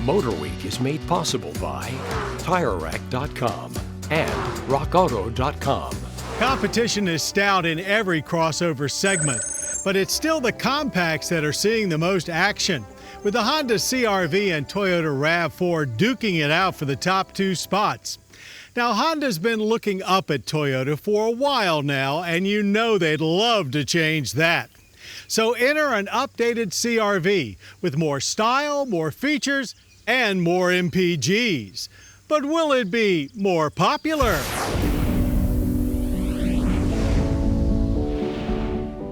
MotorWeek is made possible by TireRack.com and RockAuto.com. Competition is stout in every crossover segment, but it's still the compacts that are seeing the most action, with the Honda CR-V and Toyota RAV4 duking it out for the top two spots. Now, Honda's been looking up at Toyota for a while now, and you know they'd love to change that. So enter an updated CR-V with more style, more features, and more MPGs. But will it be more popular?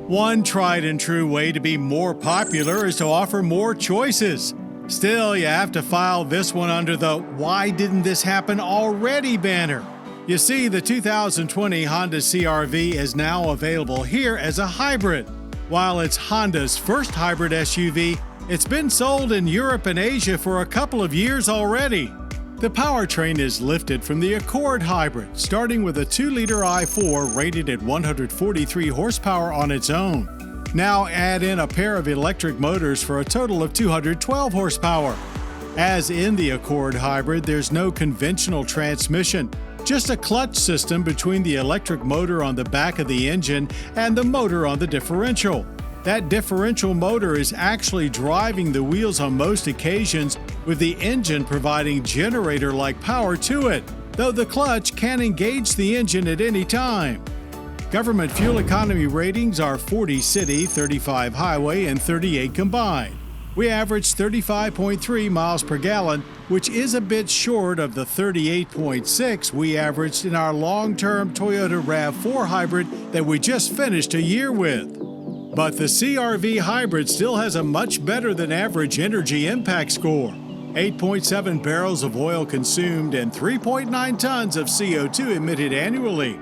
One tried and true way to be more popular is to offer more choices. Still, you have to file this one under the "Why didn't this happen already" banner. You see, the 2020 Honda CR-V is now available here as a hybrid. While it's Honda's first hybrid SUV, it's been sold in Europe and Asia for a couple of years already. The powertrain is lifted from the Accord hybrid, starting with a 2-liter i4 rated at 143 horsepower on its own. Now add in a pair of electric motors for a total of 212 horsepower. As in the Accord hybrid, there's no conventional transmission, just a clutch system between the electric motor on the back of the engine and the motor on the differential. That differential motor is actually driving the wheels on most occasions, with the engine providing generator-like power to it, though the clutch can engage the engine at any time. Government fuel economy ratings are 40 city, 35 highway, and 38 combined. We averaged 35.3 miles per gallon, which is a bit short of the 38.6 we averaged in our long-term Toyota RAV4 hybrid that we just finished a year with. But the CR-V hybrid still has a much better than average energy impact score. 8.7 barrels of oil consumed and 3.9 tons of CO2 emitted annually.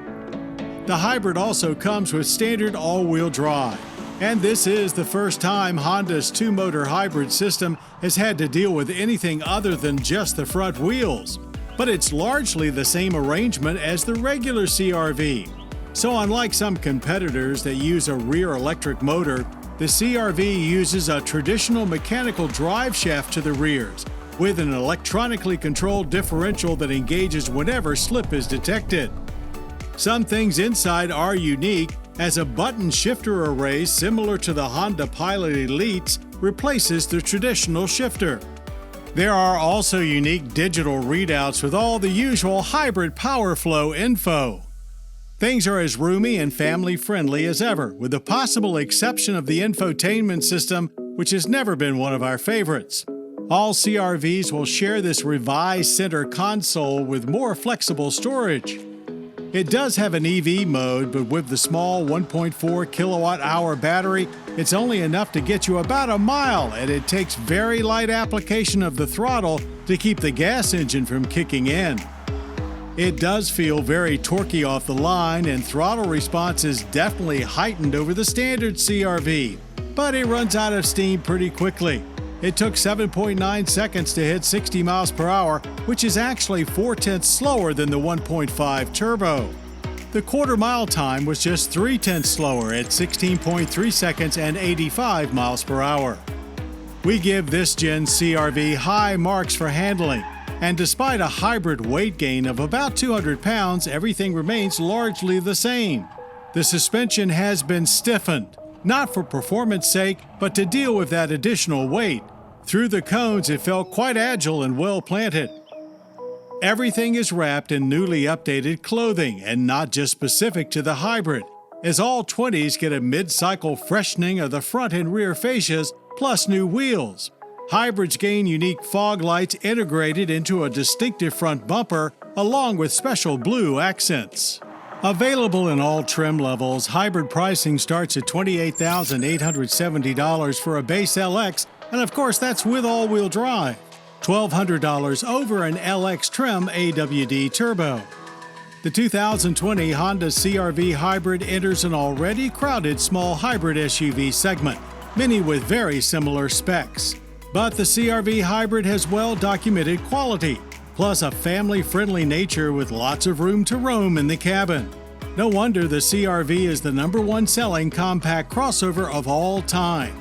The hybrid also comes with standard all-wheel drive. And this is the first time Honda's two-motor hybrid system has had to deal with anything other than just the front wheels. But it's largely the same arrangement as the regular CR-V. So unlike some competitors that use a rear electric motor, the CR-V uses a traditional mechanical drive shaft to the rears, with an electronically controlled differential that engages whenever slip is detected. Some things inside are unique, as a button shifter array similar to the Honda Pilot Elites replaces the traditional shifter. There are also unique digital readouts with all the usual hybrid power flow info. Things are as roomy and family-friendly as ever, with the possible exception of the infotainment system, which has never been one of our favorites. All CR-Vs will share this revised center console with more flexible storage. It does have an EV mode, but with the small 1.4 kilowatt-hour battery, it's only enough to get you about a mile, and it takes very light application of the throttle to keep the gas engine from kicking in. It does feel very torquey off the line, and throttle response is definitely heightened over the standard CR-V, but it runs out of steam pretty quickly. It took 7.9 seconds to hit 60 miles per hour, which is actually 0.4 slower than the 1.5 turbo. The quarter-mile time was just 0.3 slower at 16.3 seconds and 85 miles per hour. We give this gen CR-V high marks for handling, and despite a hybrid weight gain of about 200 pounds, everything remains largely the same. The suspension has been stiffened, not for performance sake, but to deal with that additional weight. Through the cones, it felt quite agile and well planted. Everything is wrapped in newly updated clothing, and not just specific to the hybrid, as all 20s get a mid-cycle freshening of the front and rear fascias, plus new wheels. Hybrids gain unique fog lights integrated into a distinctive front bumper, along with special blue accents. Available in all trim levels, hybrid pricing starts at $28,870 for a base LX, and of course that's with all-wheel drive. $1,200 over an LX trim AWD turbo. The 2020 Honda CR-V hybrid enters an already crowded small hybrid SUV segment, many with very similar specs. But the CR-V hybrid has well-documented quality, plus a family-friendly nature with lots of room to roam in the cabin. No wonder the CR-V is the #1 selling compact crossover of all time.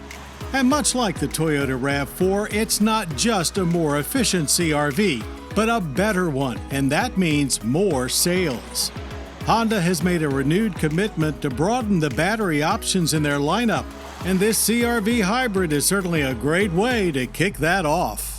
And much like the Toyota RAV4, it's not just a more efficient CR-V, but a better one, and that means more sales. Honda has made a renewed commitment to broaden the battery options in their lineup, and this CR-V hybrid is certainly a great way to kick that off.